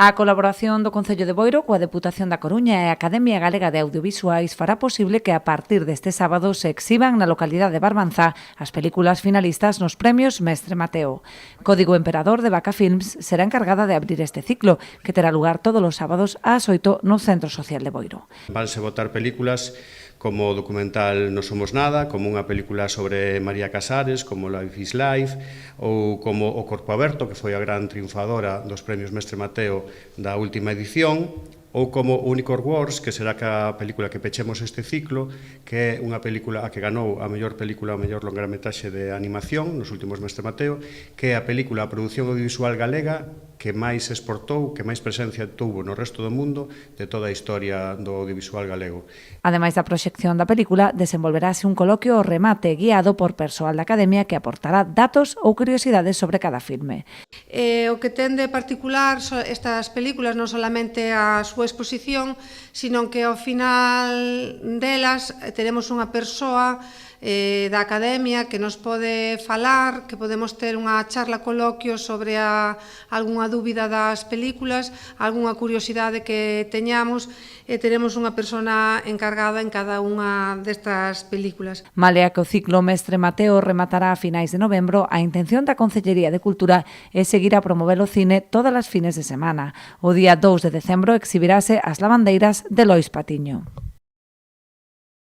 A colaboración do Concello de Boiro coa Deputación da Coruña e a Academia Galega de Audiovisuais fará posible que a partir deste sábado se exhiban na localidade de Barbanza as películas finalistas nos premios Mestre Mateo. Código Emperador de Vaca Films será encargada de abrir este ciclo, que terá lugar todos os sábados ás 8 no Centro Social de Boiro. Vanse votar películas como o documental No Somos Nada, como unha película sobre María Casares, como Life is Life, ou como O Corpo Aberto, que foi a gran triunfadora dos premios Mestre Mateo da última edición, ou como Unicorn Wars, que será a película que pechemos este ciclo, que é unha película que ganou a mellor película, a mellor longametaxe de animación nos últimos Mestre Mateo, que é a película, a produción audiovisual galega que máis exportou, que máis presencia tuvo no resto do mundo de toda a historia do audiovisual galego. Ademais da proxección da película, desenvolverase un coloquio ao remate guiado por persoal da Academia que aportará datos ou curiosidades sobre cada filme. O que ten de particular estas películas non solamente a súa exposición, sino que ao final delas teremos unha persoa da Academia que nos pode falar, que podemos ter unha charla coloquio sobre algunha dúbida das películas, algunha curiosidade que teñamos, e teremos unha persona encargada en cada unha destas películas. Malea que o ciclo Mestre Mateo rematará a finais de novembro, a intención da Concellería de Cultura é seguir a promover o cine todas as fines de semana. O día 2 de decembro exhibirase As lavandeiras de Lois Patiño.